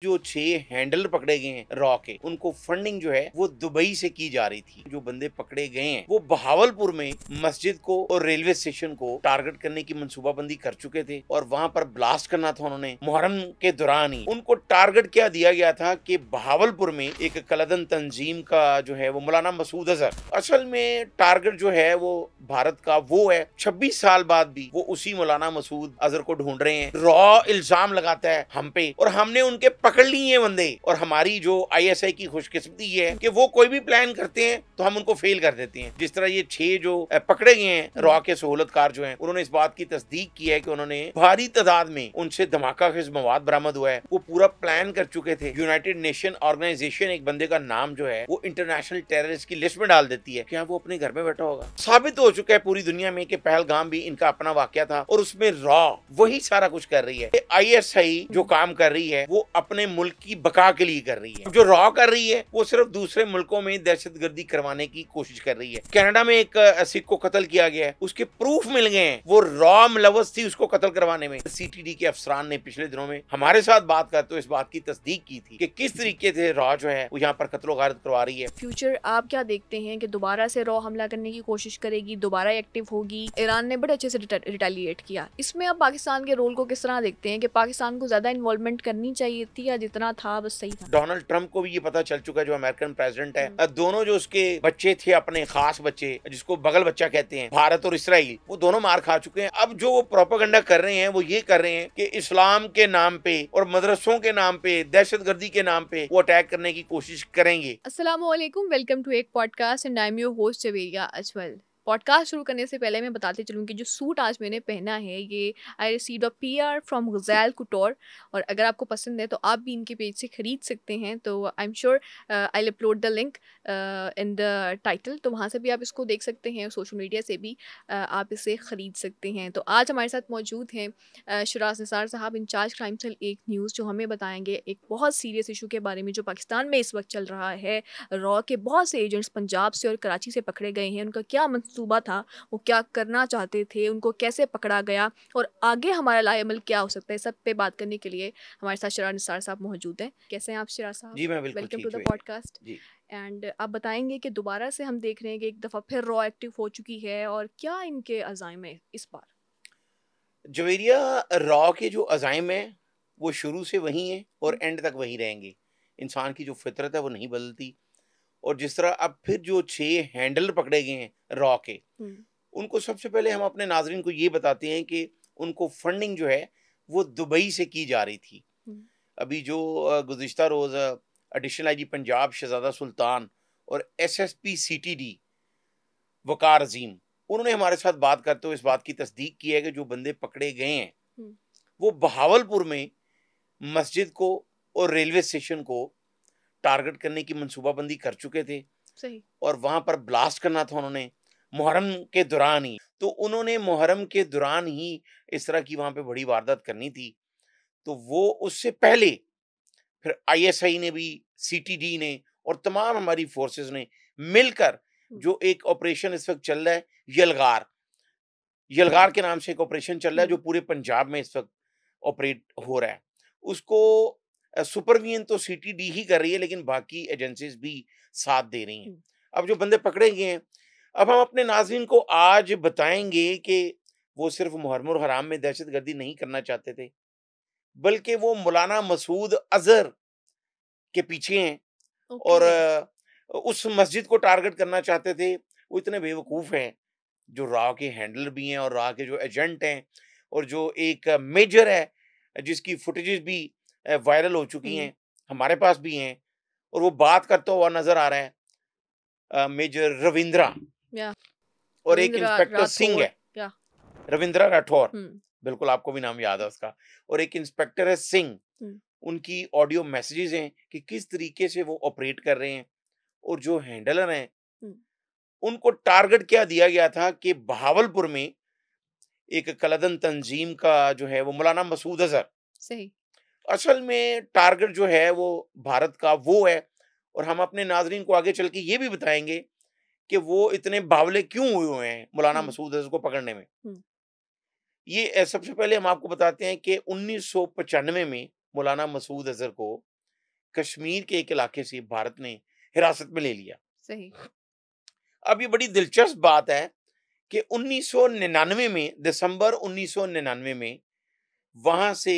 जो 6 हैंडलर पकड़े गए हैं रॉ के, उनको फंडिंग जो है वो दुबई से की जा रही थी। जो बंदे पकड़े गए हैं वो बहावलपुर में मस्जिद को और रेलवे स्टेशन को टारगेट करने की मंसूबाबंदी कर चुके थे और वहां पर ब्लास्ट करना था उन्होंने। मुहर्रम के दौरान ही उनको टारगेट क्या दिया गया था कि बहावलपुर में एक कलदन तंजीम का जो है वो मौलाना मसूद अजहर, असल में टारगेट जो है वो भारत का वो है। 26 साल बाद भी वो उसी मौलाना मसूद अजहर को ढूंढ रहे हैं। रॉ इल्जाम लगाता है हम पे और हमने उनके पकड़ लिए बंदे। और हमारी जो आईएसआई की खुशकिस्मती है कि वो कोई भी प्लान करते हैं तो हम उनको फेल कर देते हैं। जिस तरह ये 6 जो पकड़े गए हैं रॉ के सहूलतकार जो हैं, उन्होंने इस बात की तस्दीक की है कि उन्होंने भारी तादाद में उनसे धमाका खेज मवाद बरामद हुआ है। वो पूरा प्लान कर चुके थे। यूनाइटेड नेशन ऑर्गेनाइजेशन एक बंदे का नाम जो है वो इंटरनेशनल टेररिस्ट की लिस्ट में डाल देती है। क्या वो अपने घर में बैठा होगा? साबित हो चुका है पूरी दुनिया में कि पहलगाम भी इनका अपना वाकया था और उसमें रॉ वही सारा कुछ कर रही है। आईएसआई जो काम कर रही है वो अपने मुल्क की बका के लिए कर रही है। जो रॉ कर रही है वो सिर्फ दूसरे मुल्कों में दहशतगर्दी करवाने की कोशिश कर रही है। कनाडा में एक सिख को कत्ल किया गया है, उसके प्रूफ मिल गए हैं। वो रॉ मुलव्वस थी उसको कत्ल करवाने में। सीटीडी के अफसरान ने पिछले दिनों में हमारे साथ बात करते हुए इस बात की तस्दीक की थी कि किस तरीके से रॉ जो है वो यहाँ पर कत्लो गारत करवा रही है। फ्यूचर आप क्या देखते हैं कि दोबारा से रॉ हमला करने की कोशिश करेगी, दोबारा एक्टिव होगी? ईरान ने बड़े अच्छे से रिटेलिएट किया। इसमें आप पाकिस्तान के रोल को किस तरह देखते हैं कि पाकिस्तान को ज्यादा इन्वॉल्वमेंट करनी चाहिए थी या जितना था बस सही था? डोनाल्ड ट्रंप को भी ये पता चल चुका है, जो अमेरिकन प्रेसिडेंट है, दोनों जो उसके बच्चे थे, अपने खास बच्चे जिसको बगल बच्चा कहते हैं, भारत और इसराइल, वो दोनों मार खा चुके हैं। अब जो वो प्रोपेगेंडा कर रहे हैं वो ये कर रहे हैं कि इस्लाम के नाम पे और मदरसों के नाम पे, दहशतगर्दी के नाम पे वो अटैक करने की कोशिश करेंगे। अस्सलाम वालेकुम, वेलकम टू एक podcast and I am your host Javeria Ajmal. Podcast शुरू करने से पहले मैं बताते चलूँ कि जो सूट आज मैंने पहना है ये I received a PR from Ghazal Kutor, और अगर आपको पसंद है तो आप भी इनके पेज से ख़रीद सकते हैं। तो I am sure I will upload the link in the title, तो वहाँ से भी आप इसको देख सकते हैं, सोशल मीडिया से भी आप इसे ख़रीद सकते हैं। तो आज हमारे साथ मौजूद हैं शिराज निसार साहब, इंचार्ज क्राइम सेल एक न्यूज़, जो हमें बताएंगे एक बहुत सीरियस इशू के बारे में जो पाकिस्तान में इस वक्त चल रहा है। रॉ के बहुत से एजेंट्स पंजाब से और कराची से पकड़े गए हैं। उनका क्या मंसूबा था, वो क्या करना चाहते थे, उनको कैसे पकड़ा गया और आगे हमारा लाएमल क्या हो सकता है, सब पे बात करने के लिए हमारे साथ शिराज निसार साहब मौजूद हैं। कैसे हैं आप शिराज साहब? जी मैं बिल्कुल वेलकम ठीक टू द हूँ पॉडकास्ट। जी। एंड आप बताएंगे कि दोबारा से हम देख रहे हैं कि एक दफ़ा फिर रॉ एक्टिव हो चुकी है और क्या इनके अज़ाइम है इस बार? जवेरिया, रॉ के जो अज़ाइम है वो शुरू से वही हैं और एंड तक वही रहेंगे। इंसान की जो फितरत है वो नहीं बदलती। और जिस तरह अब फिर जो 6 हैंडलर पकड़े गए हैं रॉ के, हम्म। उनको सबसे पहले हम अपने नाज़रीन को ये बताते हैं कि उनको फंडिंग जो है वो दुबई से की जा रही थी। हम्म। अभी जो गुज़िश्ता रोज़ एडिशनल आईजी पंजाब शहज़ादा सुल्तान और एसएसपी सीटीडी वकार अजीम, उन्होंने हमारे साथ बात करते हुए इस बात की तस्दीक की है कि जो बंदे पकड़े गए हैं हम्म। वो बहावलपुर में मस्जिद को और रेलवे स्टेशन को टारगेट करने की मंसूबाबंदी कर चुके थे सही। और वहां पर ब्लास्ट करना था उन्होंने मुहर्रम के दौरान ही। तो उन्होंने मुहर्रम के दौरान ही इस तरह की वहां पे बड़ी वारदात करनी थी। तो वो उससे पहले फिर आईएसआई ने भी, सीटीडी ने और तमाम हमारी फोर्सेस ने मिलकर हम्म। जो एक ऑपरेशन इस वक्त चल रहा है, यलगार यलगार के नाम से एक ऑपरेशन चल रहा है जो पूरे पंजाब में इस वक्त ऑपरेट हो रहा है। उसको सुपरविजन तो सीटीडी ही कर रही है, लेकिन बाकी एजेंसीज भी साथ दे रही हैं। हम्म। अब जो बंदे पकड़े गए हैं, अब हम अपने नाज़रीन को आज बताएंगे कि वो सिर्फ मुहर्रम और हराम में दहशतगर्दी नहीं करना चाहते थे, बल्कि वो मौलाना मसूद अजहर के पीछे हैं और ओके। उस मस्जिद को टारगेट करना चाहते थे। वो इतने बेवकूफ़ हैं, जो रॉ के हैंडलर भी हैं और रॉ के जो एजेंट हैं, और जो एक मेजर है जिसकी फुटेजेस भी वायरल हो चुकी हम्म। हैं, हमारे पास भी हैं, और वो बात करता हुआ नज़र आ रहा है, मेजर रविंद्रा। या और एक रविंद्र इंस्पेक्टर सिंह राठौर। है, या। रविंद्रा राठौर, हम्म। बिल्कुल आपको भी नाम याद है उसका। और एक इंस्पेक्टर है सिंह। हम्म। उनकी ऑडियो मैसेजेस हैं कि किस तरीके से वो ऑपरेट कर रहे हैं। और जो हैंडलर हैं हम्म। उनको टारगेट क्या दिया गया था कि बहावलपुर में एक कलदन तंजीम का जो है वो मौलाना मसूद अजहर, सही। असल में टारगेट जो है वो भारत का वो है। और हम अपने नाजरीन को आगे चल के ये भी बताएंगे कि वो इतने बावले क्यों हुए हैं मौलाना हम्म। मसूद अजहर को पकड़ने में। हम्म। ये सबसे पहले हम आपको बताते हैं कि 1995 में मौलाना मसूद अजहर को कश्मीर के एक इलाके से भारत ने हिरासत में ले लिया। सही। अब ये बड़ी दिलचस्प बात है कि 1999 में, दिसंबर 1999 में वहां से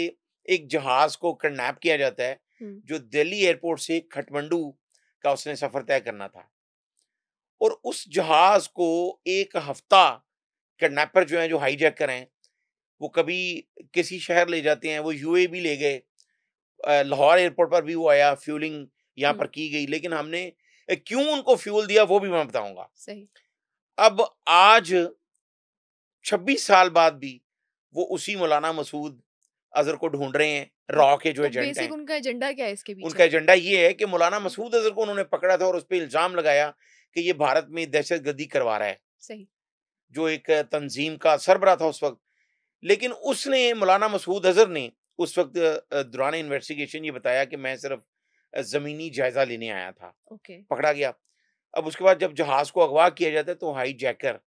एक जहाज को किडनैप किया जाता है, हम्म। जो दिल्ली एयरपोर्ट से खटमंडू का उसने सफर तय करना था। और उस जहाज को एक हफ्ता किडनैपर जो है, जो हाईजैकर हैं, वो कभी किसी शहर ले जाते हैं, वो यूएई भी ले गए, लाहौर एयरपोर्ट पर भी वो आया, फ्यूलिंग यहाँ पर की गई, लेकिन हमने क्यों उनको फ्यूल दिया वो भी मैं बताऊंगा। सही। अब आज 26 साल बाद भी वो उसी मौलाना मसूद अजहर को ढूंढ रहे हैं, रॉ के जो तो एजेंट बेसिक हैं। उनका एजेंडा क्या है इसके उनका पीछे? एजेंडा ये है कि मौलाना मसूद अजहर को उन्होंने पकड़ा था और उस पर इल्जाम लगाया कि ये भारत में दहशतगर्दी करवा रहा है, सही। जो एक तंजीम का सरबराह था उस वक्त। लेकिन उसने, मौलाना मसूद अजहर ने उस वक्त दौरान इन्वेस्टिगेशन ये बताया कि मैं सिर्फ जमीनी जायजा लेने आया था। ओके। पकड़ा गया। अब उसके बाद जब जहाज को अगवा किया जाता है तो हाई जैकर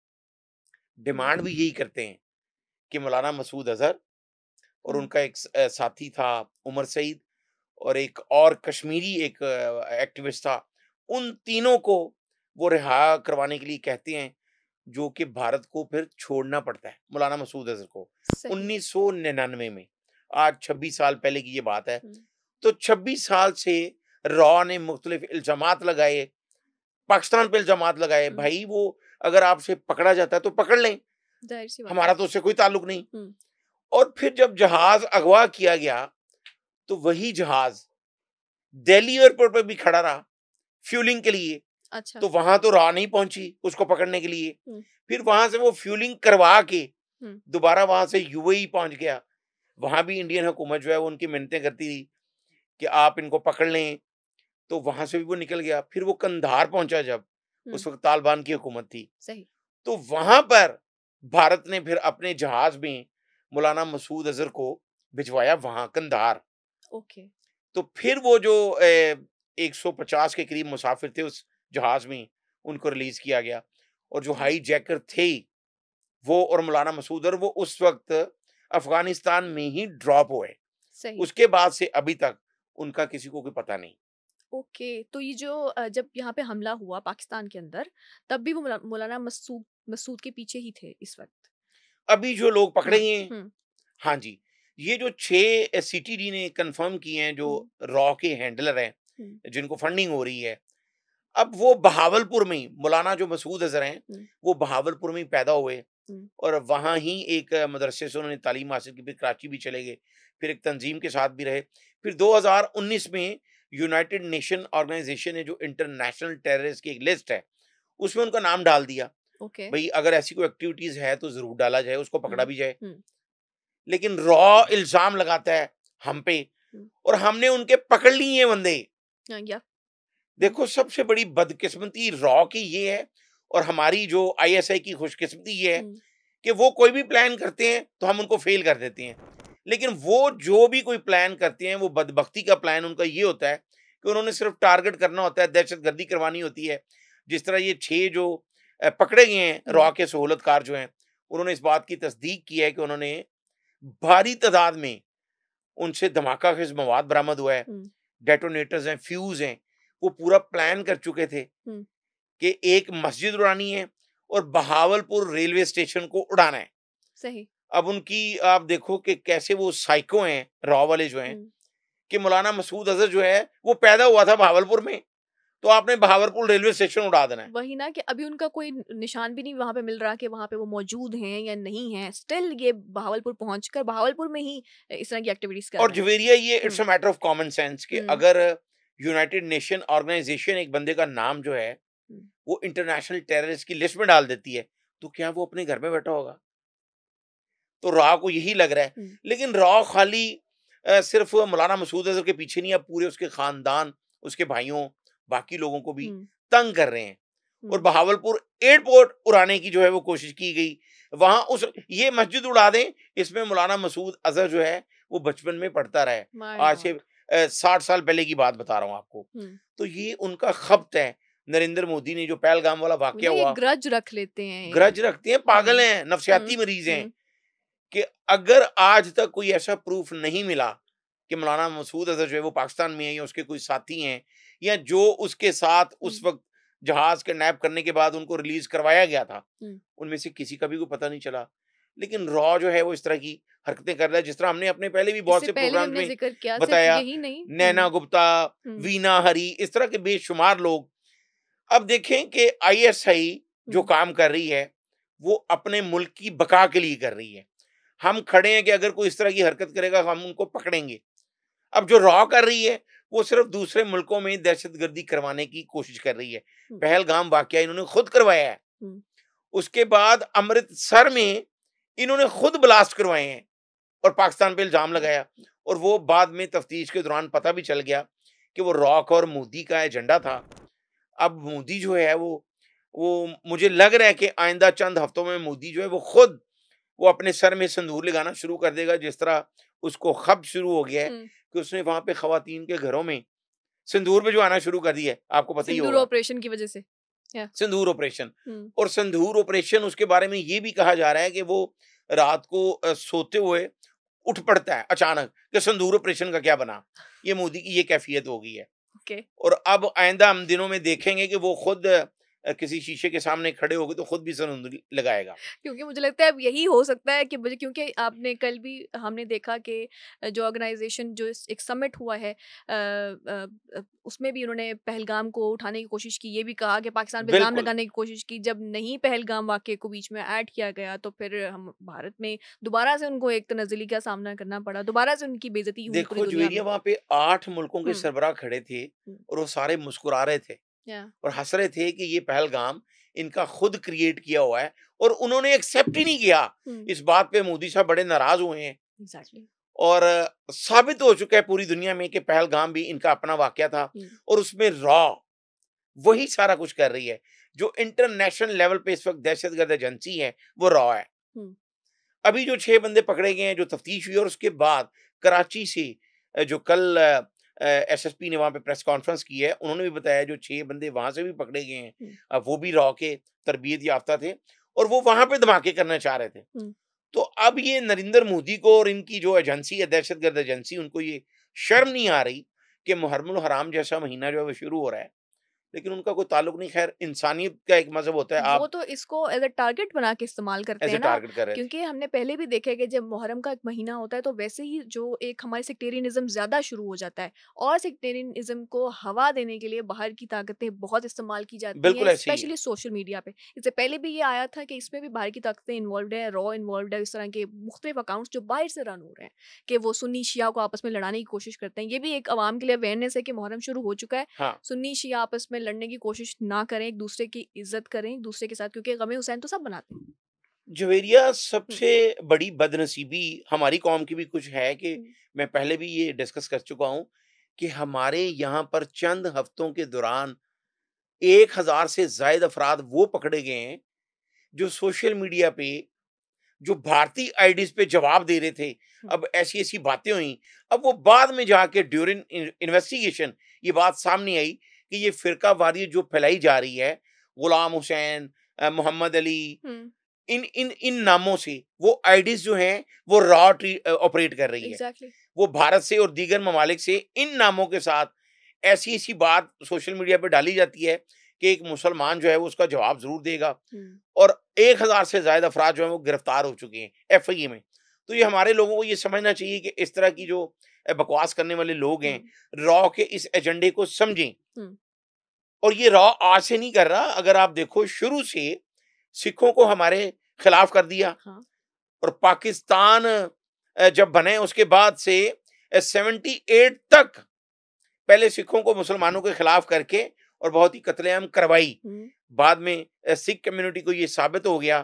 डिमांड भी यही करते हैं कि मौलाना मसूद अजहर और हम्म। उनका एक साथी था उमर सईद, और एक और कश्मीरी एक एक्टिविस्ट था, उन तीनों को वो रिहा करवाने के लिए कहते हैं, जो कि भारत को फिर छोड़ना पड़ता है मौलाना मसूद अजहर को। सही। 1999 में, आज 26 साल पहले की ये बात है। हम्म। तो 26 साल से रॉ ने मुख्तलिफ इल्जामात लगाए, पाकिस्तान पे इल्जामात लगाए, हम्म। भाई वो अगर आपसे पकड़ा जाता है तो पकड़ लें, जाहिर सी बात है। हमारा तो उससे कोई ताल्लुक नहीं। हम्म। और फिर जब जहाज अगवा किया गया तो वही जहाज दिल्ली एयरपोर्ट पर भी खड़ा रहा फ्यूलिंग के लिए। अच्छा। तो वहां तो रॉ नहीं पहुंची उसको पकड़ने के लिए। हम्म। फिर वहां से वो फ्यूलिंग करवा के हम्म। दोबारा वहां से यूएई पहुंच गया। वहां भी इंडियन हुकूमत जो है वो उनकी मिन्नतें करती थी कि आप इनको पकड़ लें, तो वहां से भी वो निकल गया। फिर वो कंधार पहुंचा, जब हम्म। उस वक्त तालिबान की हुकूमत थी, सही। तो वहां पर भारत ने फिर अपने जहाज में मौलाना मसूद अजहर को भिजवाया वहां कंधार। ओके। तो फिर वो जो 150 के करीब मुसाफिर थे उस जहाज में, उनको रिलीज किया गया। और जो हाई जैकर थे वो और मौलाना मसूद अजहर, वो उस वक्त अफगानिस्तान में ही ड्रॉप हुए। सही। उसके बाद से अभी तक उनका किसी को कोई पता नहीं। ओके, तो ये जो जब यहाँ पे हमला हुआ पाकिस्तान के अंदर, तब भी वो मौलाना मसूद मसूद के पीछे ही थे इस वक्त? अभी जो लोग पकड़े हम्म। गए हैं, हम्म। हाँ जी, ये जो 6 सीटीडी ने कंफर्म किए हैं, जो हम्म। रॉ के हैंडलर हैं, हम्म। जिनको फंडिंग हो रही है, अब वो बहावलपुर में ही, मौलाना जो मसूद अजहर हैं, हम्म। वो बहावलपुर में ही पैदा हुए हम्म। और वहाँ ही एक मदरसे से उन्होंने तालीम हासिल की। फिर कराची भी चले गए, फिर एक तंजीम के साथ भी रहे। फिर 2019 में यूनाइटेड नेशन ऑर्गेनाइजेशन ने जो इंटरनेशनल टेररिस्ट की एक लिस्ट है, उसमें उनका नाम डाल दिया। ओके। भाई अगर ऐसी कोई एक्टिविटीज है तो जरूर डाला जाए, उसको पकड़ा हम्म। भी जाए। हम्म। लेकिन रॉ इल्जाम लगाता है हम पे, हम्म। और हमने उनके पकड़ लिए बंदे। या। देखो, सबसे बड़ी बदकिस्मती रॉ की ये है, और हमारी जो आईएसआई की खुशकिस्मती ये है हम्म। कि वो कोई भी प्लान करते हैं तो हम उनको फेल कर देते हैं। लेकिन वो जो भी कोई प्लान करते हैं, वो बदबख्ती का प्लान उनका ये होता है कि उन्होंने सिर्फ टारगेट करना होता है, दहशतगर्दी करवानी होती है। जिस तरह ये 6 जो पकड़े गए हैं रॉ के सहूलतकार जो हैं, उन्होंने इस बात की तस्दीक की है कि उन्होंने भारी तादाद में उनसे धमाका खेज मवाद बरामद हुआ है, हम्म। डेटोनेटर्स हैं, फ्यूज हैं। वो पूरा प्लान कर चुके थे हम्म। कि एक मस्जिद उड़ानी है और बहावलपुर रेलवे स्टेशन को उड़ाना है। सही। अब उनकी आप देखो कि कैसे वो साइको हैं रॉ वाले जो हैं, हम्म। कि मौलाना मसूद अजहर जो है वो पैदा हुआ था बहावलपुर में, तो आपने बहावलपुर रेलवे स्टेशन उड़ा देना है। वही ना, कि अभी उनका कोई निशान भी नहीं वहां पे मिल रहा कि वहां पे वो मौजूद हैं या नहीं हैं। स्टिल ये बहावलपुर पहुंचकर बहावलपुर में ही इस तरह की एक्टिविटीज कर और रहे हैं। जवेरिया, ये it's hmm. A matter of common sense कि हम्म। अगर यूनाइटेड नेशन ऑर्गेनाइजेशन एक बंदे का नाम जो है हम्म। वो इंटरनेशनल टेररिस्ट की लिस्ट में डाल देती है, तो क्या वो अपने घर में बैठा होगा? तो रॉ को यही लग रहा है। हम्म। लेकिन रॉ खाली सिर्फ मौलाना मसूद अजहर के पीछे नहीं, अब पूरे उसके खानदान, उसके भाइयों, बाकी लोगों को भी हम्म। तंग कर रहे हैं। और हम्म। बहावलपुर एयरपोर्ट उड़ाने की जो है वो कोशिश की गई, वहां उस ये मस्जिद उड़ा दें, इसमें मौलाना मसूद अजहर जो है वो बचपन में पढ़ता रहा है। माय आज से गॉड। 60 साल पहले की बात बता रहा हूँ आपको। हम्म। तो ये उनका खब्त है। नरेंद्र मोदी ने जो पहलगाम वाला वो वाकया ना ये हुआ, ग्रज रख लेते हैं ये। ग्रज रखते हैं, पागल हम्म। हैं, नफसियाती हम्म। मरीज हैं। हम्म। कि अगर आज तक कोई ऐसा प्रूफ नहीं मिला कि मौलाना मसूद अजहर जो है वो पाकिस्तान में है या उसके कोई साथी हैं या जो उसके साथ उस वक्त जहाज के नैप करने के बाद उनको रिलीज करवाया गया था, उनमें से किसी का भी कोई पता नहीं चला। लेकिन रॉ जो है वो इस तरह की हरकतें कर रहा है, जिस तरह हमने अपने पहले भी बहुत से प्रोग्राम में जिक्र किया, बताया, यही नहीं, नैना गुप्ता, वीना हरी, इस तरह के बेशुमार लोग। अब देखें कि आईएसआई जो काम कर रही है वो अपने मुल्क की बका के लिए कर रही है। हम खड़े हैं कि अगर कोई इस तरह की हरकत करेगा हम उनको पकड़ेंगे। अब जो रॉ कर रही है वो सिर्फ दूसरे मुल्कों में दहशतगर्दी करवाने की कोशिश कर रही है। पहलगाम वाकया इन्होंने खुद करवाया है, उसके बाद अमृतसर में इन्होंने खुद ब्लास्ट करवाए हैं और पाकिस्तान पे इल्जाम लगाया, और वो बाद में तफ्तीश के दौरान पता भी चल गया कि वो रॉक और मोदी का एजेंडा था। अब मोदी जो है वो मुझे लग रहा है कि आइंदा चंद हफ्तों में मोदी जो है वो खुद वो अपने सर में संदूर लगाना शुरू कर देगा, जिस तरह उसको खब शुरू हो गया है कि उसने वहां पे खवातीन के घरों में सिंदूर भिजवाना शुरू कर दिया है। आपको पता ही होगा, ऑपरेशन की वजह से सिंदूर ऑपरेशन। और सिंदूर ऑपरेशन उसके बारे में ये भी कहा जा रहा है कि वो रात को सोते हुए उठ पड़ता है अचानक कि सिंदूर ऑपरेशन का क्या बना। ये मोदी की ये कैफियत हो गई है। और अब आइंदा हम दिनों में देखेंगे कि वो खुद किसी शीशे के सामने खड़े होगे तो खुद भी सिंदूर लगाएगा। क्योंकि मुझे लगता है अब यही हो सकता है कि क्योंकि आपने कल भी हमने देखा कि जो ऑर्गेनाइजेशन जो एक समिट हुआ है उसमें भी उन्होंने पहलगाम को उठाने की कोशिश की, ये भी कहा कि पाकिस्तान पे इल्जाम लगाने की कोशिश की। जब नहीं पहलगाम वाक़ये को बीच में ऐड किया गया तो फिर हम भारत में दोबारा से उनको एक तनज़्ज़ुली का सामना करना पड़ा, दोबारा से उनकी बेइज्जती हुई पूरी दुनिया में। देखो वहाँ पे 8 मुल्कों के सरबराह खड़े थे और वो सारे मुस्कुरा रहे थे और हंस रहे थे कि ये पहलगाम इनका खुद क्रिएट किया हुआ है, और उन्होंने एक्सेप्ट ही नहीं किया। इस बात पे मोदी साहब बड़े नाराज हुए हैं। और साबित हो चुका है पूरी दुनिया में कि पहलगाम भी इनका अपना वाकया था, और उसमें रॉ वही सारा कुछ कर रही है। जो इंटरनेशनल लेवल पे इस वक्त दहशतगर्द एजेंसी है वो रॉ है। अभी जो 6 बंदे पकड़े गए हैं, जो तफ्तीश हुई, और उसके बाद कराची से जो कल एसएसपी ने वहां पे प्रेस कॉन्फ्रेंस की है, उन्होंने भी बताया जो 6 बंदे वहां से भी पकड़े गए हैं वो भी रॉ के तरबियत याफ्ता थे और वो वहां पे धमाके करना चाह रहे थे। तो अब ये नरेंद्र मोदी को और इनकी जो एजेंसी है, दहशतगर्द एजेंसी, उनको ये शर्म नहीं आ रही कि मुहर्रमुल हराम जैसा महीना जो है वो शुरू हो रहा है, लेकिन उनका कोई ताल्लुक नहीं। खैर, इंसानियत का एक मजहब होता है, वो तो इसको एज अ टारगेट बना के इस्तेमाल करते हैं ना, क्योंकि हमने पहले भी देखा है कि जब मुहर्रम का एक महीना होता है तो वैसे ही जो एक हमारे सेक्टेरियनिज्म ज्यादा शुरू हो जाता है, और सेक्टेरियनिज्म को हवा देने के लिए बाहर की ताकतें बहुत इस्तेमाल की जाती हैं, स्पेशली सोशल मीडिया पे। इससे पहले भी ये आया था कि इसमें भी बाहर की ताकतें इन्वॉल्व है, रॉ इन्वॉल्व है, इस तरह के मुख्तलिफ अकाउंट्स जो बाहर से रन हो रहे हैं कि वो सुन्नी शिया को आपस में लड़ाने की कोशिश करते हैं। ये भी एक अवाम के लिए अवेयरनेस है कि मुहर्रम शुरू हो चुका है। हाँ। सुन्नी शिया आपस में लड़ने की कोशिश ना करें, एक दूसरे की इज्जत करें, एक दूसरे के साथ, क्योंकि गमे हुसैन तो सब बनाते हैं। जवेरिया, सबसे बड़ी बदनसीबी हमारी कौम की भी कुछ है कि मैं पहले भी ये डिस्कस कर चुका हूं कि हमारे यहाँ पर चंद हफ्तों के दौरान 1000 से ज्यादा अफराद वो पकड़े गए हैं जो सोशल मीडिया पे जो भारतीय आईडीज पे जवाब दे रहे थे। अब ऐसी ऐसी बातें हुई, अब वो बाद में जाके ड्यूरिंग इन्वेस्टिगेशन ये बात सामने आई कि ये फिरका वारी जो फैलाई जा रही है, गुलाम हुसैन, मोहम्मद अली, इन इन इन नामों से वो आईडीज जो हैं वो रॉ ऑपरेट कर रही है। वो भारत से और दीगर ममालिक से इन नामों के साथ ऐसी ऐसी बात सोशल मीडिया पे डाली जाती है कि एक मुसलमान जो है वो उसका जवाब जरूर देगा, और 1000 से ज्यादा अफराद जो है वो गिरफ्तार हो चुके हैं एफआईए में। तो ये हमारे लोगों को ये समझना चाहिए कि इस तरह की जो बकवास करने वाले लोग हैं, रॉ के इस एजेंडे को समझें। और ये रॉ आज से नहीं कर रहा, अगर आप देखो शुरू से सिखों को हमारे खिलाफ कर दिया। और पाकिस्तान जब बने उसके बाद से 78 तक पहले सिखों को मुसलमानों के खिलाफ करके और बहुत ही कत्लेआम करवाई। बाद में सिख कम्युनिटी को ये साबित हो गया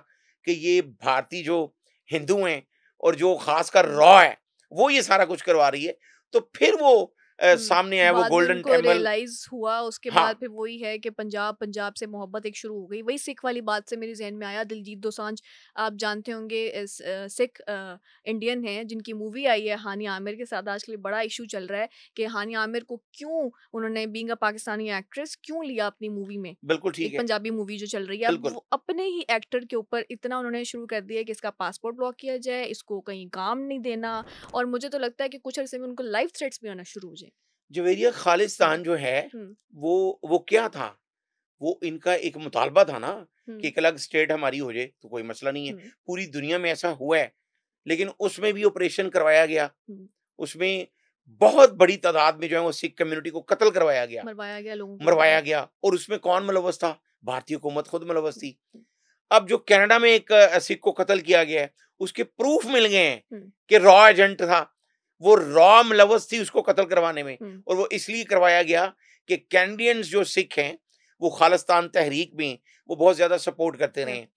कि ये भारतीय जो हिंदू हैं और जो खासकर रॉ है वो ये सारा कुछ करवा रही है। तो फिर वो सामने आया वो बाद में गोल्डन उनको टेम्पल। रियलाइज हुआ, उसके हाँ बाद फिर वही है कि पंजाब से मोहब्बत एक शुरू हो गई। वही सिख वाली बात से मेरे जहन में आया, दिलजीत दोसांझ आप जानते होंगे, सिख इंडियन है जिनकी मूवी आई है हानिया आमिर के साथ। आजकल बड़ा इशू चल रहा है कि हानिया आमिर को क्यों उन्होंने, बीइंग अ पाकिस्तानी एक्ट्रेस, क्यों लिया अपनी मूवी में। बिल्कुल ठीक एक है, पंजाबी मूवी जो चल रही है, अब बिल्कुल। वो अपने ही एक्टर के ऊपर इतना उन्होंने शुरू कर दिया है कि इसका पासपोर्ट ब्लॉक किया जाए, इसको कहीं काम नहीं देना, और मुझे तो लगता है कि कुछ अरसे में उनको लाइफ थ्रेट्स भी आना शुरू हो जाए। जवेरिया हम्म खालिस्तान जो है हम्म वो क्या था? वो इनका एक मुतालबा था ना कि हम्म एक अलग स्टेट हमारी हो जाए, तो कोई मसला नहीं है। हम्म पूरी दुनिया में ऐसा हुआ है, लेकिन उसमें भी ऑपरेशन करवाया गया। हम्म, उसमें बहुत बड़ी तादाद में जो है वो सिख कम्युनिटी को कत्ल करवाया गया, मरवाया गया लोगों को। मरवाया गया। और उसमें कौन मुलव्वस था? भारतीय हुकूमत खुद मुलव्वस हम्म थी। अब जो कनाडा में एक सिख को कत्ल किया गया है, उसके प्रूफ मिल गए हैं हम्म कि रॉ एजेंट था, वो रॉ मुलव्वस थी उसको कत्ल करवाने में। हम्म और वो इसलिए करवाया गया कि कैनेडियंस जो सिख हैं वो खालिस्तान तहरीक में वो बहुत ज्यादा सपोर्ट करते रहे yeah, हैं।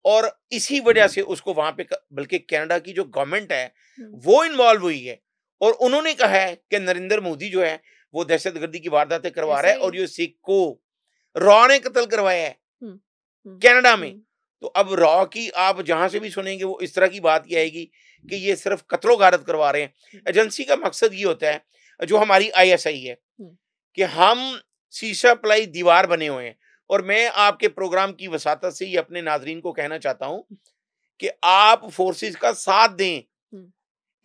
और इसी वजह से उसको वहां पे बल्कि कनाडा की जो गवर्नमेंट है हम्म, वो इन्वॉल्व हुई है। और उन्होंने कहा है कि नरेंद्र मोदी जो है वो दहशतगर्दी की वारदातें करवा ऐसा रहा है, ही और है। ये सिख को रॉ ने कत्ल करवाया है हम्म हम्म कनाडा में। हम्म तो अब रॉ की आप जहां से भी सुनेंगे वो इस तरह की बात ही आएगी कि ये सिर्फ कत्लो गारत करवा रहे हैं। एजेंसी का मकसद ये होता है, जो हमारी आईएसआई है, हम्म कि हम शीशा प्लाई दीवार बने हुए हैं। और मैं आपके प्रोग्राम की वसातत से ये अपने नाजरीन को कहना चाहता हूं कि आप फोर्सेस का साथ दें, हम्म,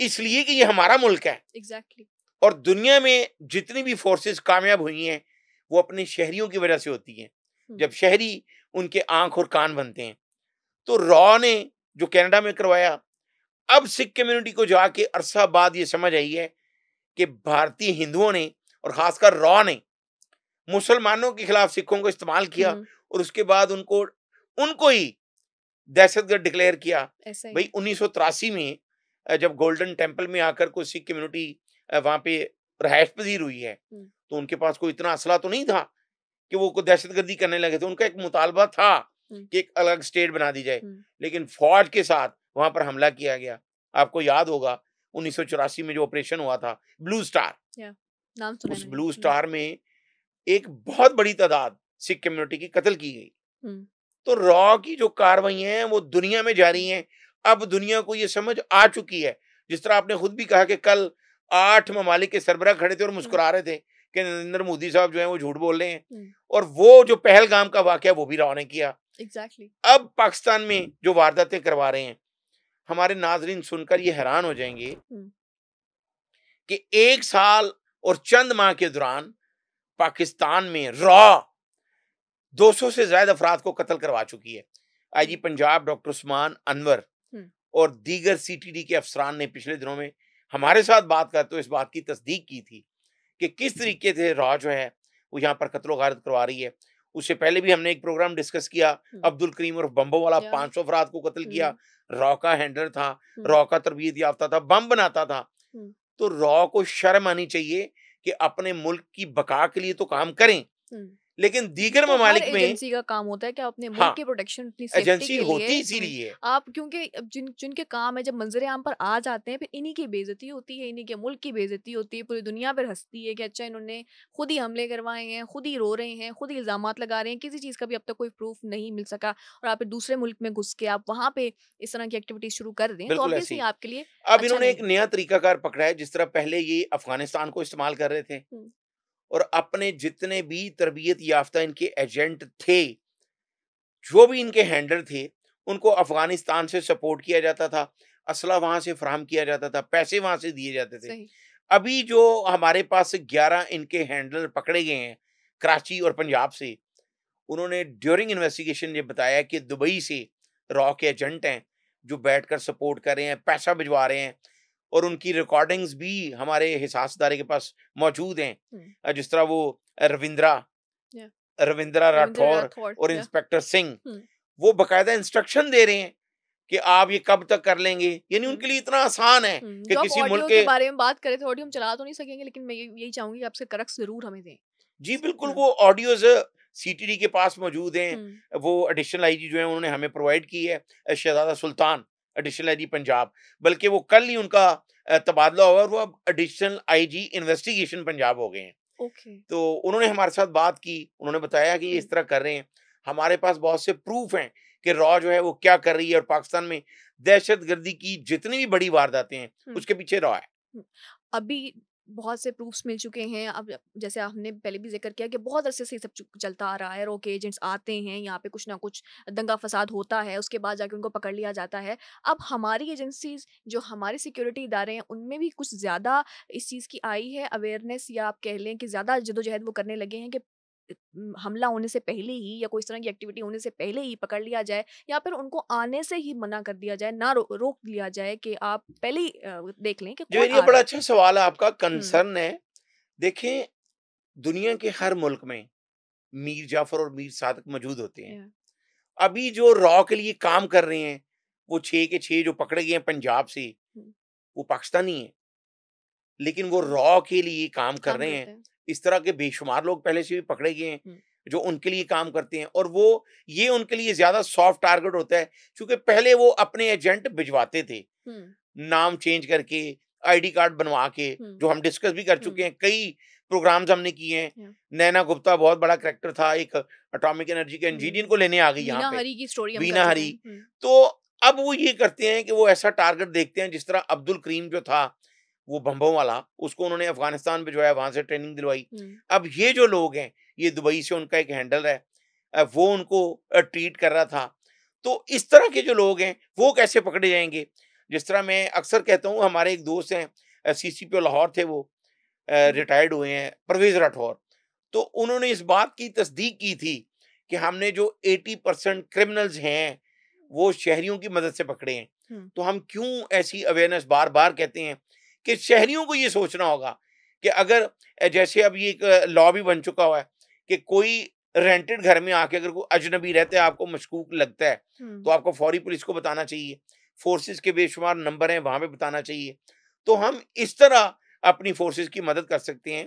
इसलिए कि ये हमारा मुल्क है। एग्जैक्टली। और दुनिया में जितनी भी फोर्सेस कामयाब हुई हैं वो अपने शहरियों की वजह से होती हैं, हम्म जब शहरी उनके आंख और कान बनते हैं। तो रॉ ने जो कनाडा में करवाया, अब सिख कम्युनिटी को जाके अरसा बाद ये समझ आई है कि भारतीय हिंदुओं ने और खासकर रॉ ने मुसलमानों के खिलाफ सिखों को इस्तेमाल किया, हम्म, और उसके बाद उनको उनको ही दहशतगर्द डिक्लेयर किया। ऐसा ही भाई है। 1983 में जब गोल्डन टेम्पल में आकर कोई सिख कम्युनिटी वहां पे रहायश पजीर हुई है, हम्म तो उनके पास कोई इतना असला तो नहीं था कि वो कोई दहशतगर्दी करने लगे थे। उनका एक मुतालबा था हम्म कि एक अलग स्टेट बना दी जाए, हम्म लेकिन फौज के साथ वहां पर हमला किया गया। आपको याद होगा 1984 में जो ऑपरेशन हुआ था ब्लू स्टार, या नाम सुना है उस मैंने। ब्लू स्टार में एक बहुत बड़ी तादाद सिख कम्युनिटी की कत्ल की गई। हम्म तो रॉ की जो कार्रवाई हैं वो दुनिया में जारी हैं। अब दुनिया को ये समझ आ चुकी है, जिस तरह आपने खुद भी कहा कि कल 8 ममालिक के सरबराह खड़े थे और हम्म मुस्कुरा रहे थे कि नरेंद्र मोदी साहब जो है वो झूठ बोल रहे हैं। हम्म, और वो जो पहलगाम का वाकया वो भी रॉ ने किया। एग्जैक्टली। अब पाकिस्तान में जो वारदातें करवा रहे हैं, हमारे नाजरीन सुनकर ये हैरान हो जाएंगे हम्म कि 1 साल और चंद माह के दौरान पाकिस्तान में रॉ 200 से ज्यादा अफराद को कत्ल करवा चुकी है। आईजी पंजाब डॉक्टर उस्मान अनवर हम्म और दीगर सीटीडी के अफसरान ने पिछले दिनों में हमारे साथ बात करते हुए इस बात की तस्दीक की थी कि किस तरीके से रॉ जो है वो यहाँ पर कत्लो गारत करवा रही है। उससे पहले भी हमने एक प्रोग्राम डिस्कस किया, हम्म, अब्दुल करीम और बम्बो वाला या 500 अफराद को कत्ल किया। हम्म रॉ का हैंडलर था, हम्म रॉ का तरबियत याफ्ता था, बम बनाता था। हम्म तो रॉ को शर्म आनी चाहिए कि अपने मुल्क की बका के लिए तो काम करें, हम्म। लेकिन दीगर तो हर ममालिक में एजेंसी का काम होता है कि अपने मुल्क हाँ की प्रोटेक्शन, अपनी सेफ्टी एजेंसी के होती लिए इसीलिए है। आप, क्योंकि अब जिनके काम है, जब मंजर आम पर आ जाते हैं, फिर इन्हीं की बेइज्जती होती है, इन्हीं के मुल्क की बेइज्जती होती है, पूरी दुनिया पर हंसती है कि अच्छा इन्होंने खुद ही हमले करवाए हैं, खुद ही रो रहे हैं, खुद ही इल्जामात लगा रहे हैं, किसी चीज़ का भी अब तक कोई प्रूफ नहीं मिल सका, और आप फिर दूसरे मुल्क में घुस के आप वहाँ पे इस तरह की एक्टिविटीज शुरू कर दें, तो बिल्कुल ऐसे ऑब्वियसली ही। आपके लिए अब अच्छा इन्होंने एक नहीं है। नया तरीकाकार पकड़ा है, जिस तरह पहले ये अफगानिस्तान को इस्तेमाल कर रहे थे हम्म, और अपने जितने भी तरबियत याफ्ता इनके एजेंट थे, जो भी इनके हैंडलर थे, उनको अफगानिस्तान से सपोर्ट किया जाता था, असला वहां से फराहम किया जाता था, पैसे वहां से दिए जाते थे। सही। अभी जो हमारे पास 11 इनके हैंडलर पकड़े गए हैं कराची और पंजाब से, उन्होंने ड्यूरिंग इन्वेस्टिगेशन ये बताया कि दुबई से रॉ के एजेंट हैं जो बैठकर सपोर्ट कर रहे हैं, पैसा भिजवा रहे हैं, और उनकी रिकॉर्डिंग्स भी हमारे हिसास इदारे के पास मौजूद हैं। हम्म, जिस तरह वो रविंद्रा या रविंद्रा रविंद्र राठौर राठौड़, और या इंस्पेक्टर सिंह, हम्म वो बकायदा इंस्ट्रक्शन दे रहे हैं कि आप ये कब तक कर लेंगे। यानी हम्म उनके लिए इतना आसान है कि जो आप किसी मुल्क ऑडियो के के बारे में बात करें थे, ऑडियो हम चला तो नहीं सकेंगे, लेकिन मैं यही चाहूंगी कि आपसे करक्स जरूर हमें दें। जी बिल्कुल, हम्म वो ऑडियोज सीटीडी के पास मौजूद हैं। हम्म वो एडिशनल आईजी जो है उन्होंने हमें प्रोवाइड की है, शहजादा सुल्तान एडिशनल आईजी पंजाब, बल्कि वो कल ही उनका तबादला हुआ और वो अब एडिशनल आईजी इन्वेस्टिगेशन पंजाब हो गए हैं। ओके। तो उन्होंने हमारे साथ बात की, उन्होंने बताया कि ये इस तरह कर रहे हैं, हमारे पास बहुत से प्रूफ हैं कि रॉ जो है वो क्या कर रही है और पाकिस्तान में दहशतगर्दी की जितनी भी बड़ी वारदातें हैं उसके पीछे रॉ है। हुँ। अभी बहुत से प्रूफ्स मिल चुके हैं। अब जैसे आपने पहले भी ज़िक्र किया कि बहुत अरसे से ये सब चलता आ रहा है। रॉ के एजेंट्स आते हैं, यहाँ पे कुछ ना कुछ दंगा-फ़साद होता है, उसके बाद जाके उनको पकड़ लिया जाता है। अब हमारी एजेंसीज़, जो हमारे सिक्योरिटी इदारे हैं, उनमें भी कुछ ज़्यादा इस चीज़ की आई है अवेयरनेस, या आप कह लें कि ज़्यादा जद्दोजहद वो करने लगे हैं कि हमला होने से पहले ही या कोई इस तरह की एक्टिविटी होने से पहले ही पकड़ लिया जाए, या फिर उनको आने से ही मना कर दिया जाए, ना रोक दिया जाए कि आप पहले ही देख लें कि जो कौन ये आ बड़ा रहा है। अच्छा सवाल है आपका, हुँ। कंसर्न है। देखें, दुनिया के हर मुल्क में मीर जाफर और मीर सादिक मौजूद होते हैं। या अभी जो रॉ के लिए काम कर रहे हैं, वो 6 के 6 जो पकड़े गए हैं पंजाब से, हुँ, वो पाकिस्तानी हैं, लेकिन वो रॉ के लिए काम कर काम रहे हैं। करते हैं। इस तरह के बेशुमार लोग पहले से भी पकड़े गए हैं, हुँ, जो उनके लिए काम करते हैं, और वो ये उनके लिए ज़्यादा सॉफ्ट टारगेट होता है, क्योंकि पहले वो अपने एजेंट भिजवाते थे, हुँ, नाम चेंज करके, आईडी कार्ड बनवा के, हुँ, जो हम डिस्कस भी कर चुके हुँ, हैं, कई प्रोग्राम्स हमने किए हैं। या नैना गुप्ता बहुत बड़ा कैरेक्टर था, एक एटॉमिक एनर्जी के इंजीनियर हुँ। को लेने आ गई यहाँ मीना पे, हरी की स्टोरी हम कर वीना चुके हरी। हैं। हुँ, तो अब वो ये करते हैं कि वो ऐसा टारगेट देखते हैं, जिस तरह अब्दुल करीम जो था, वो बम्बों वाला, उसको उन्होंने अफगानिस्तान भिजवाया, वहां से ट्रेनिंग दिलवाई। हुँ, अब ये जो लोग हैं, ये दुबई से उनका एक हैंडल है, वो उनको ट्रीट कर रहा था। तो इस तरह के जो लोग हैं, वो कैसे पकड़े जाएंगे? जिस तरह मैं अक्सर कहता हूँ, हमारे एक दोस्त हैं, सीसीपी लाहौर थे, वो हुँ, रिटायर्ड हुए हैं, परवेज राठौर। तो उन्होंने इस बात की तस्दीक की थी कि हमने जो 80% क्रिमिनल्स हैं, वो शहरियों की मदद से पकड़े हैं। हुँ, तो हम क्यों ऐसी अवेयरनेस बार-बार कहते हैं कि शहरियों को ये सोचना होगा कि अगर जैसे अब ये एक लॉ भी बन चुका हुआ है कि कोई रेंटेड घर में आके अगर कोई अजनबी रहता है, आपको मशकूक लगता है, हुँ, तो आपको फौरी पुलिस को बताना चाहिए। फोर्सेस के बेशुमार नंबर हैं, वहाँ पे बताना चाहिए। तो हम इस तरह अपनी फोर्सेस की मदद कर सकते हैं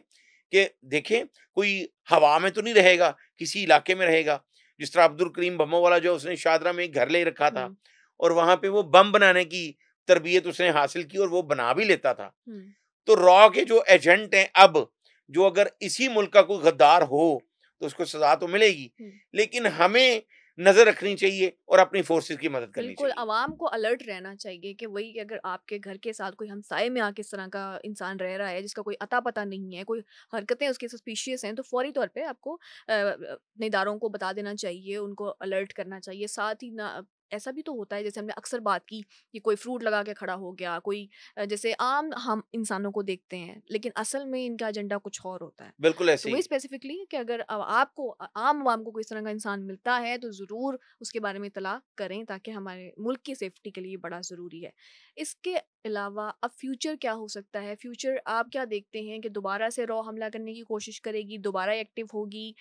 कि देखें, कोई हवा में तो नहीं रहेगा, किसी इलाके में रहेगा। जिस तरह अब्दुल करीम बमों वाला, जो उसने शादरा में एक घर ले रखा था, हुँ, और वहाँ पे वो बम बनाने की तरबियत उसने हासिल की और वो बना भी लेता था। हुँ, तो रॉ के जो एजेंट हैं अब, जो अगर इसी मुल्क का कोई गद्दार हो, तो उसको सज़ा तो मिलेगी, हुँ। लेकिन हमें नज़र रखनी चाहिए और अपनी फोर्सेस की मदद करनी बिल्कुल, चाहिए। अवाम को अलर्ट रहना चाहिए कि वही कि अगर आपके घर के साथ कोई हमसाये में आके इस तरह का इंसान रह रहा है, जिसका कोई अता-पता नहीं है, कोई हरकतें उसकी सस्पिशियस हैं, तो फ़ौरी तौर पे आपको अपने इदारों को बता देना चाहिए, उनको अलर्ट करना चाहिए। साथ ही ना, ऐसा भी तो होता है, जैसे हमने अक्सर बात की कि कोई फ्रूट लगा के खड़ा हो गया, कोई जैसे आम हम इंसानों को देखते हैं, लेकिन असल में इनका एजेंडा कुछ और होता है। बिल्कुल तो ऐसे वही ही। स्पेसिफिकली कि अगर आपको आम आवाम को कोई इस तरह का इंसान मिलता है, तो ज़रूर उसके बारे में इतला करें, ताकि हमारे मुल्क की सेफ्टी के लिए बड़ा ज़रूरी है। इसके अलावा अब फ्यूचर क्या हो सकता है? फ्यूचर आप क्या देखते हैं कि दोबारा से रॉ हमला करने की कोशिश करेगी, दोबारा एक्टिव होगी?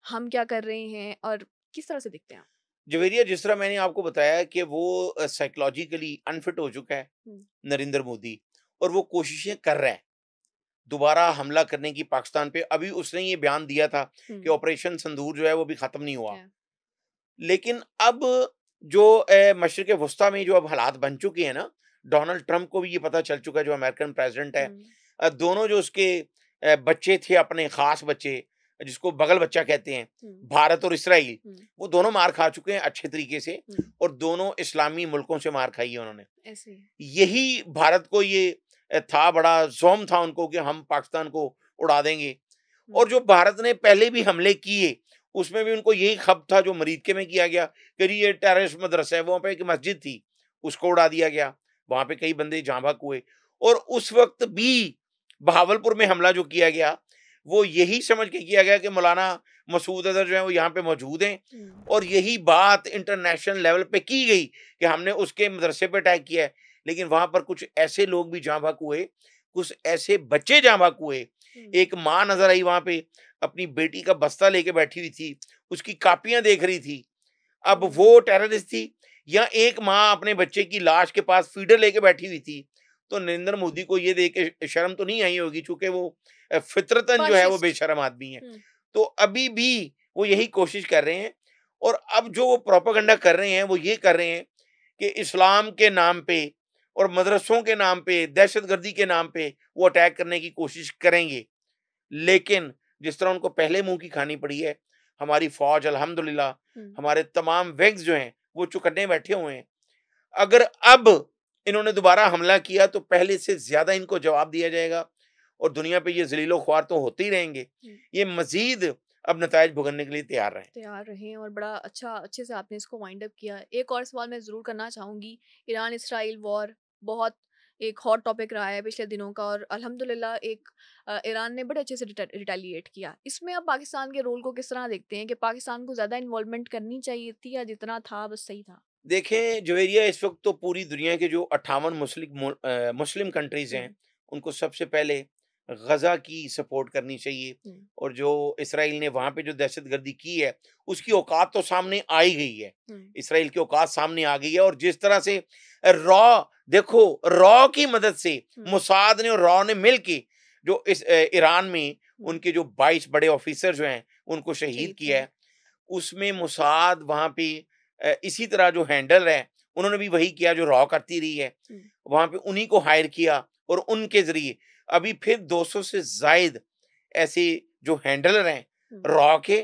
हम क्या कर रहे हैं और किस तरह से देखते हैं आप? जवेरिया, जिस तरह मैंने आपको बताया कि वो साइकोलॉजिकली अनफिट हो चुका है, हुँ, नरेंद्र मोदी, और वो कोशिशें कर रहा है दोबारा हमला करने की पाकिस्तान पे। अभी उसने ये बयान दिया था कि हुँ, ऑपरेशन संदूर जो है वो भी खत्म नहीं हुआ। या लेकिन अब जो मशरिक़ वस्ता में जो अब हालात बन चुके हैं ना, डोनाल्ड ट्रंप को भी ये पता चल चुका है, जो अमेरिकन प्रेसिडेंट है। हुँ, दोनों जो उसके बच्चे थे, अपने खास बच्चे, जिसको बगल बच्चा कहते हैं, हुँ, भारत और इसराइल, हुँ, वो दोनों मार खा चुके हैं अच्छे तरीके से, हुँ, और दोनों इस्लामी मुल्कों से मार खाई है उन्होंने। ऐसे ही। यही भारत को ये था, बड़ा ज़ौम था उनको कि हम पाकिस्तान को उड़ा देंगे। हुँ, और जो भारत ने पहले भी हमले किए, उसमें भी उनको यही खब था, जो मरीदके में किया गया कि ये टेररिस्ट मदरसा है, वहाँ पे एक मस्जिद थी, उसको उड़ा दिया गया। वहाँ पे कई बंदे जाँ बहक हुए, और उस वक़्त भी बहावलपुर में हमला जो किया गया, वो यही समझ के किया गया कि मौलाना मसूद अज़हर जो हैं वो यहाँ पे मौजूद हैं, हुँ, और यही बात इंटरनेशनल लेवल पे की गई कि हमने उसके मदरसे पे अटैक किया है। लेकिन वहाँ पर कुछ ऐसे लोग भी जाँ बहक हुए, कुछ ऐसे बच्चे जाँ बहक हुए। हुँ, एक माँ नज़र आई वहाँ पे, अपनी बेटी का बस्ता लेके बैठी हुई थी, उसकी कॉपियाँ देख रही थी। अब हुँ, वो टेररिस्ट थी, या एक माँ अपने बच्चे की लाश के पास फीडर लेके बैठी हुई थी। तो नरेंद्र मोदी को ये देख के शर्म तो नहीं आई होगी, चूँकि वो फितरतन जो है वो फ़ाशिस्ट। बेशर्म आदमी है। हुँ, तो अभी भी वो यही कोशिश कर रहे हैं, और अब जो वो प्रोपेगेंडा कर रहे हैं, वो ये कर रहे हैं कि इस्लाम के नाम पे और मदरसों के नाम पे, दहशतगर्दी के नाम पे वो अटैक करने की कोशिश करेंगे, लेकिन जिस तरह उनको पहले मुंह की खानी पड़ी है, हमारी फौज अल्हम्दुलिल्लाह, हमारे तमाम विंग्स जो हैं वो चुकन्ने बैठे हुए हैं। अगर अब इन्होंने दोबारा हमला किया तो पहले से ज्यादा इनको जवाब दिया जाएगा और दुनिया पे ये जलीलो ख्वार तो होते ही रहेंगे। ये मजीद अब नतायज भुगतने के लिए तैयार रहें और बड़ा अच्छे से आपने इसको वाइंड अप किया। एक और सवाल मैं ज़रूर करना चाहूँगी। ईरान इसराइल वॉर बहुत एक हॉट टॉपिक रहा है पिछले दिनों का, और अल्हम्दुलिल्लाह ईरान ने बड़े अच्छे से रिटेलिएट किया। इसमें आप पाकिस्तान के रोल को किस तरह देखते हैं कि पाकिस्तान को ज़्यादा इन्वॉल्वमेंट करनी चाहिए थी या जितना था बस सही था? देखें जवेरिया, इस वक्त तो पूरी दुनिया के जो 58 मुस्लिम कंट्रीज हैं, उनको सबसे पहले गजा की सपोर्ट करनी चाहिए। और जो इसराइल ने वहां पे जो दहशतगर्दी की है उसकी औकात तो सामने आ ही गई है। इसराइल की औकात सामने आ गई है। और जिस तरह से देखो, रॉ की मदद से मुसाद ने और रॉ ने मिलके जो इस ईरान में उनके जो 22 बड़े ऑफिसर जो हैं उनको शहीद किया है, उसमें मुसाद वहां पे इसी तरह जो हैंडल है उन्होंने भी वही किया जो रॉ करती रही है। वहां पे उन्हीं को हायर किया और उनके जरिए अभी फिर 200 से जायद ऐसे जो हैंडलर हैं रॉ के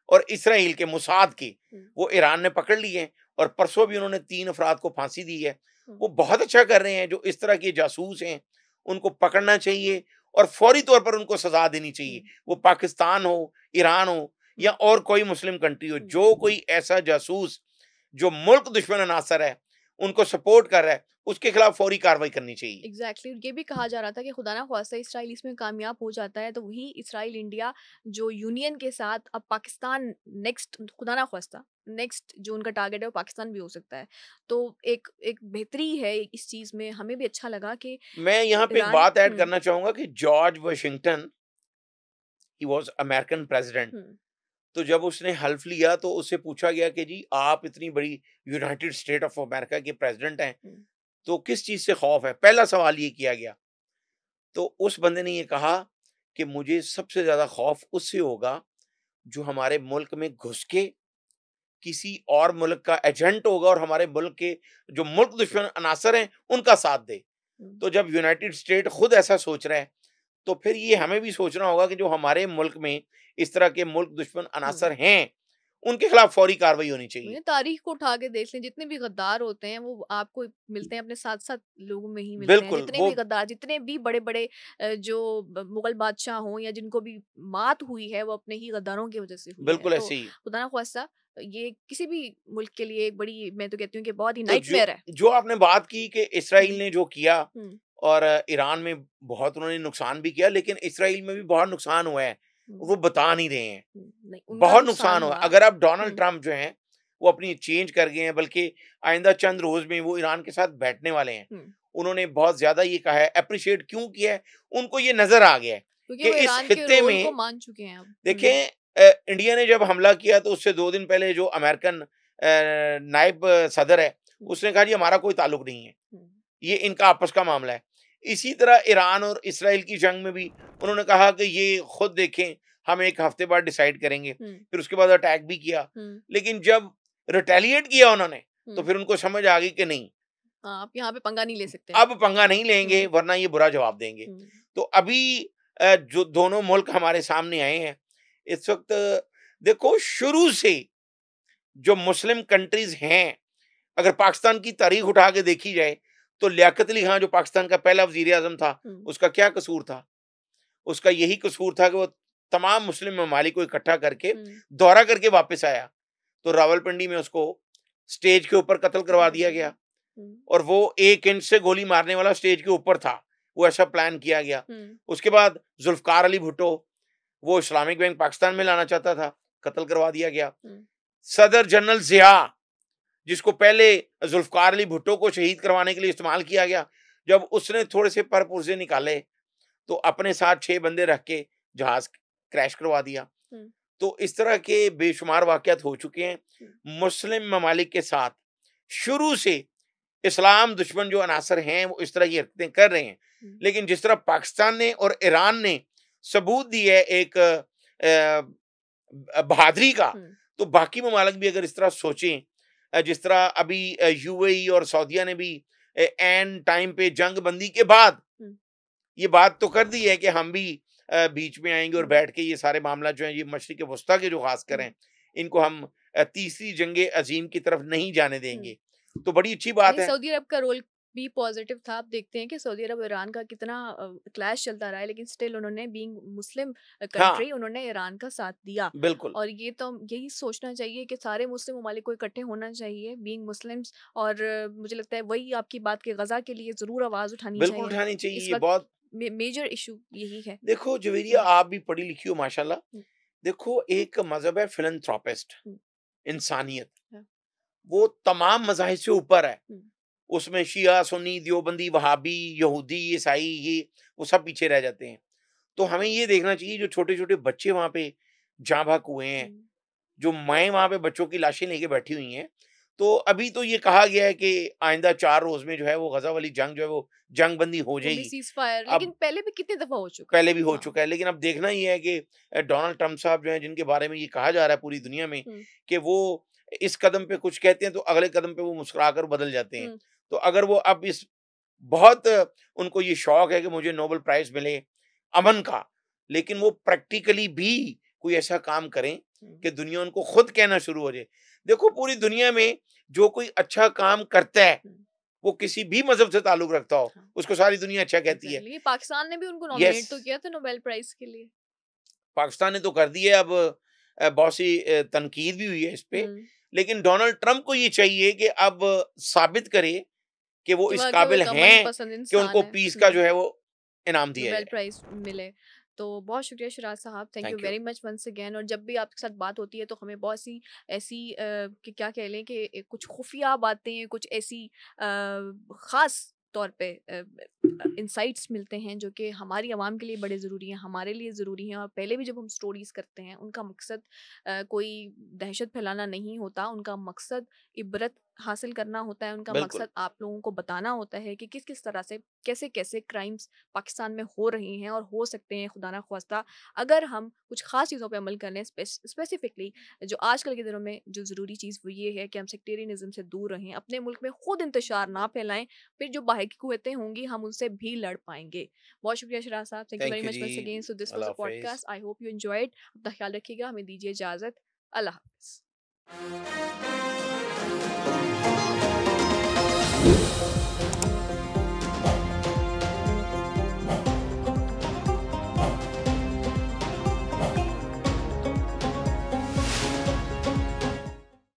और इसराइल के मुसाद के, वो ईरान ने पकड़ लिए हैं। और परसों भी उन्होंने 3 अफराद को फांसी दी है। वो बहुत अच्छा कर रहे हैं। जो इस तरह के जासूस हैं उनको पकड़ना चाहिए और फौरी तौर पर उनको सजा देनी चाहिए। वो पाकिस्तान हो, ईरान हो या और कोई मुस्लिम कंट्री हो, जो कोई ऐसा जासूस जो मुल्क दुश्मन अनासर है उनको सपोर्ट कर रहा है, उसके खिलाफ फौरी कार्रवाई करनी चाहिए। एग्जैक्टली ये भी कहा जा रहा था कि खुदा ना ख्वास्ता इसराइल इसमें कामयाब हो जाता है तो वही इसराइल इंडिया जो यूनियन के साथ अब पाकिस्तान नेक्स्ट, खुदा ना ख्वास्ता नेक्स्ट जो उनका टारगेट है वो पाकिस्तान भी हो सकता है। तो एक एक बेहतरी है इस चीज में, हमें भी अच्छा लगा कि मैं यहाँ पे एक बात ऐड करना चाहूंगा कि George Washington, he was American president, तो जब उसने हल्फ लिया तो उससे पूछा गया कि जी आप इतनी बड़ी यूनाइटेड स्टेट ऑफ अमेरिका के प्रेसिडेंट हैं, तो किस चीज से खौफ है? पहला सवाल ये किया गया। तो उस बंदे ने ये कहा कि मुझे सबसे ज्यादा खौफ उससे होगा जो हमारे मुल्क में घुस के किसी और मुल्क का एजेंट होगा और हमारे मुल्क के जो मुल्क दुश्मन अनासर हैं उनका साथ दे। तो जब यूनाइटेड स्टेट खुद ऐसा सोच रहा है तो फिर ये हमें भी सोचना होगा कि जो हमारे मुल्क में इस तरह के मुल्क दुश्मन अनासर हैं उनके खिलाफ फौरी कार्रवाई होनी चाहिए। तारीख को उठा के देख लें, जितने भी गद्दार होते हैं वो आपको मिलते हैं अपने साथ साथ लोगों में ही मिलते हैं। बिल्कुल, जितने भी गद्दार, जितने भी बड़े बड़े जो मुगल बादशाह हों या जिनको भी मात हुई है वो अपने ही गद्दारों की वजह से हुई बिल्कुल है। ऐसे ही। खुदा ना ख्वास्ता ये किसी भी मुल्क के लिए एक बड़ी, मैं तो कहती हूँ कि बहुत ही तो नाइटमेयर है। जो आपने बात की कि इसराइल ने जो किया और ईरान में बहुत उन्होंने नुकसान भी किया, लेकिन इसराइल में भी बहुत नुकसान हुआ है, वो बता नहीं रहे हैं। बहुत नुकसान हुआ। अगर आप डोनाल्ड ट्रंप जो हैं वो अपनी चेंज कर गए हैं, बल्कि आइंदा चंद रोज में वो ईरान के साथ बैठने वाले हैं। उन्होंने बहुत ज्यादा ये कहा है, अप्रिशिएट क्यों किया है, उनको ये नजर आ गया है कि इस खित्ते में मान चुके हैं अब। देखें, इंडिया ने जब हमला किया तो उससे 2 दिन पहले जो अमेरिकन नायब सदर है उसने कहा जी हमारा कोई ताल्लुक नहीं है, ये इनका आपस का मामला है। इसी तरह ईरान और इसराइल की जंग में भी उन्होंने कहा कि ये खुद देखें, हम 1 हफ्ते बाद डिसाइड करेंगे। फिर उसके बाद अटैक भी किया, लेकिन जब रिटेलिएट किया उन्होंने तो फिर उनको समझ आ गई कि नहीं, आप यहाँ पे पंगा नहीं ले सकते, अब पंगा नहीं लेंगे वरना ये बुरा जवाब देंगे। तो अभी जो दोनों मुल्क हमारे सामने आए हैं इस वक्त, देखो शुरू से जो मुस्लिम कंट्रीज हैं, अगर पाकिस्तान की तारीख उठा के देखी जाए तो लियाकत अली खान जो पाकिस्तान का पहला वजीर आजम था, उसका क्या कसूर था? उसका यही कसूर था कि वो तमाम मुस्लिम ममालिक को इकट्ठा करके दौरा करके वापस आया, तो रावलपिंडी में उसको स्टेज के ऊपर कत्ल करवा दिया गया। और वो 1 इंच से गोली मारने वाला स्टेज के ऊपर था, वो ऐसा प्लान किया गया। उसके बाद जुल्फकार अली भुट्टो, वो इस्लामिक बैंक पाकिस्तान में लाना चाहता था, कत्ल करवा दिया गया। सदर जनरल जिया, जिसको पहले जुल्फकार अली भुट्टो को शहीद करवाने के लिए इस्तेमाल किया गया, जब उसने थोड़े से पर पुर्जे निकाले तो अपने साथ 6 बंदे रख के जहाज क्रैश करवा दिया। तो इस तरह के बेशुमार वाकयात हो चुके हैं मुस्लिम ममालिक के साथ। शुरू से इस्लाम दुश्मन जो अनासर हैं वो इस तरह की हरकतें कर रहे हैं, लेकिन जिस तरह पाकिस्तान ने और ईरान ने सबूत दी है एक बहादुरी का, तो बाकी ममालिक भी अगर इस तरह सोचें जिस तरह अभी यूएई और सऊदीया ने भी एन टाइम पे जंग बंदी के बाद ये बात तो कर दी है कि हम भी बीच में आएंगे और बैठ के ये सारे मामला जो है, ये मशरिक वस्ता के जो खास करें, इनको हम तीसरी जंगे अजीम की तरफ नहीं जाने देंगे। तो बड़ी अच्छी बात है। सऊदी अरब का रोल भी पॉजिटिव था। आप देखते हैं कि सऊदी अरब ईरान का कितना क्लैश चलता रहा है, लेकिन स्टिल उन्होंने बीइंग मुस्लिम कंट्री उन्होंने ईरान का साथ दिया। बिल्कुल। और ये तो यही सोचना चाहिए कि सारे मुस्लिम ममालिक को इकट्ठे होना चाहिए बीइंग मुस्लिम्स। और मुझे लगता है वही आपकी बात के गजा के लिए जरूर आवाज उठानी बिल्कुल चाहिए। उठानी चाहिए, इस ये वक्त बहुत मेजर इशू यही है। देखो जवेरिया, आप भी पढ़ी लिखी हो माशाल्लाह। देखो एक मजहब है फिलंथ्रोपिस्ट, इंसानियत, वो तमाम मज़ाहिब से ऊपर है। उसमें शिया, सुन्नी, देवबंदी, वहाबी, यहूदी, ईसाई, ये वो सब पीछे रह जाते हैं। तो हमें ये देखना चाहिए जो छोटे-छोटे बच्चे वहाँ पे जाँ भाग हुए हैं, जो माएँ वहाँ पे बच्चों की लाशें लेके बैठी हुई हैं। तो अभी तो ये कहा गया है कि आइंदा 4 रोज़ में जो है वो गज़ा वाली जंग जो है वो जंग बंदी हो जाएगी। सीज़फायर, लेकिन पहले भी कितनी दफा हो चुका है। पहले भी हो चुका है, लेकिन अब देखना ये है कि डोनाल्ड ट्रम्प साहब जो हैं, जिनके बारे में ये कहा जा रहा है पूरी दुनिया में कि वो इस कदम पे कुछ कहते हैं तो अगले कदम पे वो मुस्कुराकर बदल जाते हैं। तो अगर वो अब इस बहुत उनको ये शौक है कि मुझे नोबेल प्राइज मिले अमन का, लेकिन वो प्रैक्टिकली भी कोई ऐसा काम करें कि दुनिया उनको खुद कहना शुरू हो जाए। देखो पूरी दुनिया में जो कोई अच्छा काम करता है, वो किसी भी मजहब से ताल्लुक रखता हो, उसको सारी दुनिया अच्छा कहती है। पाकिस्तान ने भी उनको नॉमिनेट तो किया था नोबेल प्राइज के लिए। पाकिस्तान ने तो कर दिया, अब बहुत सी तनकीद भी हुई है इस पे, लेकिन डोनाल्ड ट्रम्प को ये चाहिए कि अब साबित करे कि वो इस काबिल हैं कि उनको पीस का जो है वो इनाम दिया नोबेल प्राइज मिले। तो बहुत शुक्रिया शिराज साहब, thank you very much once again. और जब भी आपके साथ बात होती है तो हमें बहुत सी ऐसी कि क्या कह लें कि कुछ खुफिया बातें, कुछ ऐसी ख़ास तौर पे इंसाइट्स मिलते हैं जो कि हमारी आवाम के लिए बड़े ज़रूरी हैं, हमारे लिए ज़रूरी हैं। और पहले भी जब हम स्टोरीज़ करते हैं उनका मकसद कोई दहशत फैलाना नहीं होता, उनका मकसद इबरत हासिल करना होता है, उनका मकसद आप लोगों को बताना होता है कि किस किस तरह से कैसे कैसे क्राइम्स पाकिस्तान में हो रहे हैं और हो सकते हैं खुदा ना ख्वास्ता अगर हम कुछ ख़ास चीज़ों पे अमल कर लें। स्पेसिफिकली जो आजकल के दिनों में जो ज़रूरी चीज़ वो ये है कि हम सेक्टेरियनिज़म से दूर रहें, अपने मुल्क में खुद इंतशार ना फैलाएं, फिर जो बाहर की कुव्वतें होंगी हम उनसे भी लड़ पाएंगे। बहुत शुक्रिया शिराज साहब, thank you very much once again. So this was a podcast, I hope you enjoyed. अपना ख्याल रखिएगा, हमें दीजिए इजाज़त। अल्लाह हाफ़िज़।